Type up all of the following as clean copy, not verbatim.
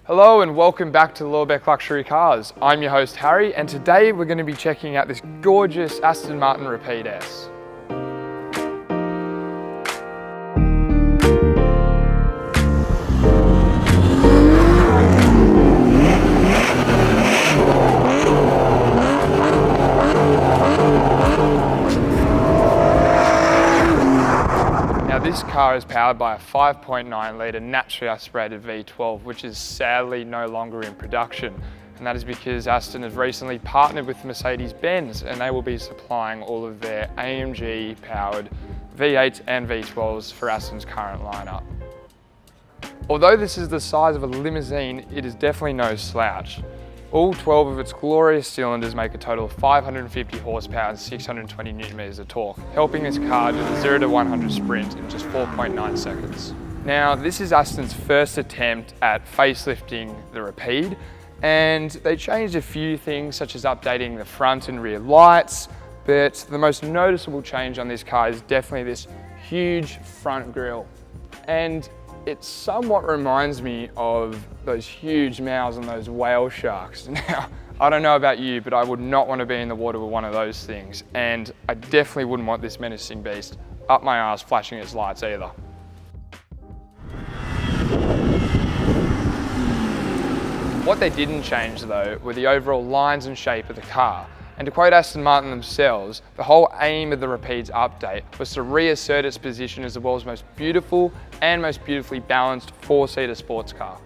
Hello and welcome back to Lorbeck Luxury Cars. I'm your host Harry, and today we're going to be checking out this gorgeous Aston Martin Rapide S. Now this car is powered by a 5.9 litre naturally aspirated V12, which is sadly no longer in production. And that is because Aston has recently partnered with Mercedes-Benz, and they will be supplying all of their AMG powered V8s and V12s for Aston's current lineup. Although this is the size of a limousine, it is definitely no slouch. All 12 of its glorious cylinders make a total of 550 horsepower and 620 Newton meters of torque, helping this car do the 0 to 100 sprint in just 4.9 seconds. Now, this is Aston's first attempt at facelifting the Rapide, and they changed a few things such as updating the front and rear lights, but the most noticeable change on this car is definitely this huge front grille. And it somewhat reminds me of those huge mouths on those whale sharks. Now, I don't know about you, but I would not want to be in the water with one of those things. And I definitely wouldn't want this menacing beast up my arse flashing its lights either. What they didn't change though were the overall lines and shape of the car. And to quote Aston Martin themselves, the whole aim of the Rapide's update was to reassert its position as the world's most beautiful and most beautifully balanced four-seater sports car.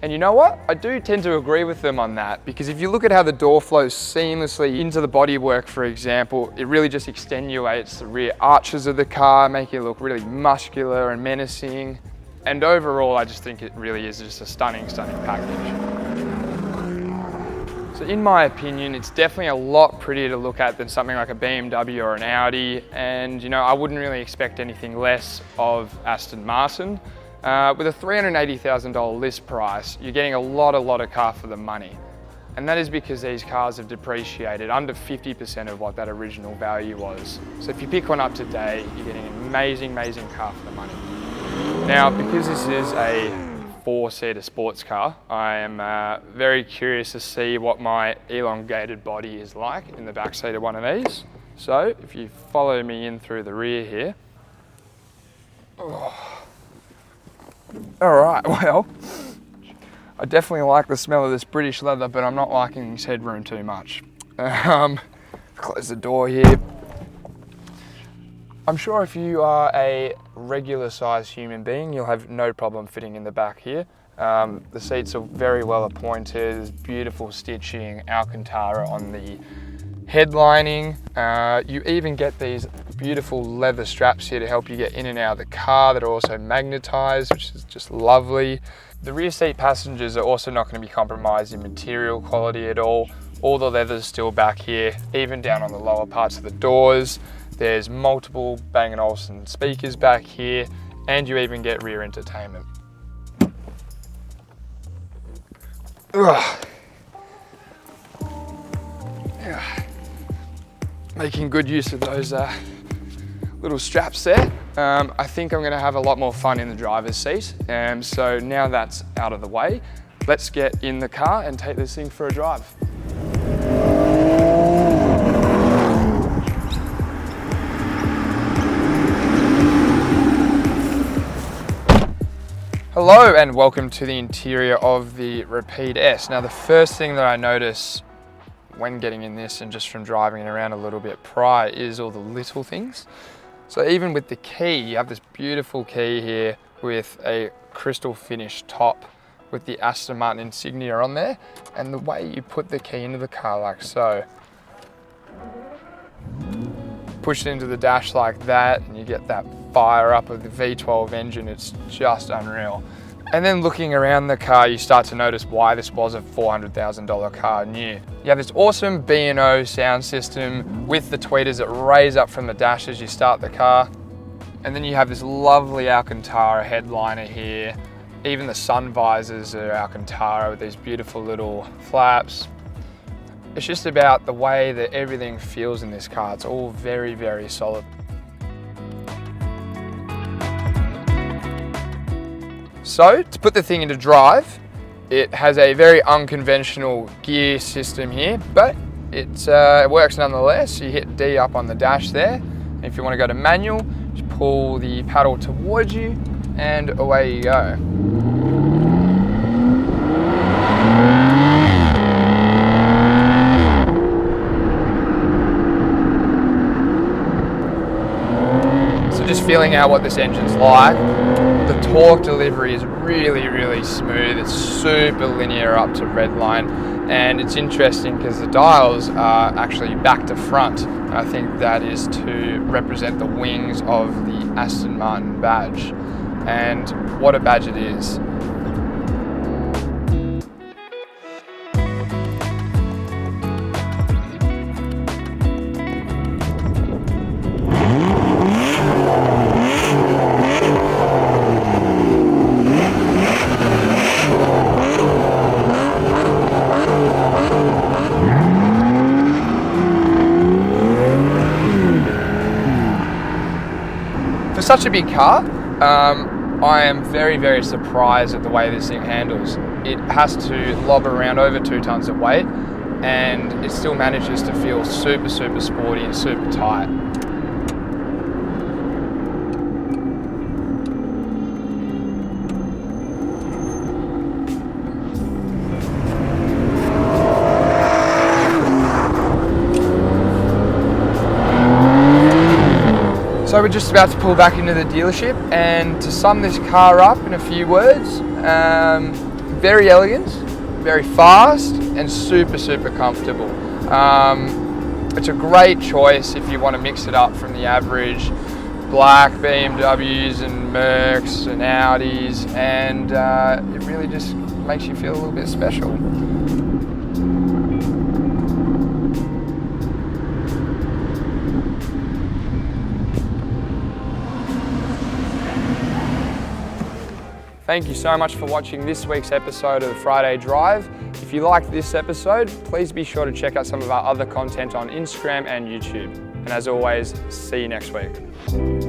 And you know what? I do tend to agree with them on that, because if you look at how the door flows seamlessly into the bodywork, for example, it really just extenuates the rear arches of the car, making it look really muscular and menacing. And overall, I just think it really is just a stunning package. So in my opinion, it's definitely a lot prettier to look at than something like a BMW or an Audi, and I wouldn't really expect anything less of Aston Martin. With a $380,000 list price, you're getting a lot of car for the money. And that is because these cars have depreciated under 50% of what that original value was. So if you pick one up today, you're getting an amazing car for the money. Now, because this is a four-seater sports car, I am very curious to see what my elongated body is like in the back seat of one of these. So if you follow me in through the rear here. Oh. All right, well, I definitely like the smell of this British leather, but I'm not liking this headroom too much. Close the door here. I'm sure if you are a regular sized human being, you'll have no problem fitting in the back here. The seats are very well appointed, there's beautiful stitching, Alcantara on the headlining. You even get these beautiful leather straps here to help you get in and out of the car that are also magnetized, which is just lovely. The rear seat passengers are also not going to be compromised in material quality at all. All the leather's still back here, even down on the lower parts of the doors. There's multiple Bang & Olufsen speakers back here, and you even get rear entertainment. Ugh. Yeah. Making good use of those little straps there. I think I'm going to have a lot more fun in the driver's seat. So now that's out of the way, let's get in the car and take this thing for a drive. Hello and welcome to the interior of the Rapide S. Now the first thing that I notice when getting in this and just from driving it around a little bit prior is all the little things. So even with the key, you have this beautiful key here with a crystal finish top with the Aston Martin insignia on there, and the way you put the key into the car like so, push it into the dash like that, and you get that fire up of the V12 engine. It's just unreal. And then looking around the car, you start to notice why this was a $400,000 car new. You have this awesome B&O sound system with the tweeters that raise up from the dash as you start the car. And then you have this lovely Alcantara headliner here. Even the sun visors are Alcantara with these beautiful little flaps. It's just about the way that everything feels in this car. It's all very solid. So to put the thing into drive, It has a very unconventional gear system here, but it works nonetheless. You hit D up on the dash there. And if you want to go to manual, just pull the paddle towards you and away you go. So just feeling out what this engine's like. The torque delivery is really smooth. It's super linear up to redline, and it's interesting because the dials are actually back to front. I think that is to represent the wings of the Aston Martin badge, and what a badge it is. For such a big car, I am very surprised at the way this thing handles. It has to lob around over 2 tons of weight, and it still manages to feel super sporty and super tight. So we're just about to pull back into the dealership, and to sum this car up in a few words, very elegant, very fast, and super comfortable. It's a great choice if you want to mix it up from the average black BMWs and Mercs and Audis, and it really just makes you feel a little bit special. Thank you so much for watching this week's episode of the Friday Drive. If you liked this episode, please be sure to check out some of our other content on Instagram and YouTube. And as always, see you next week.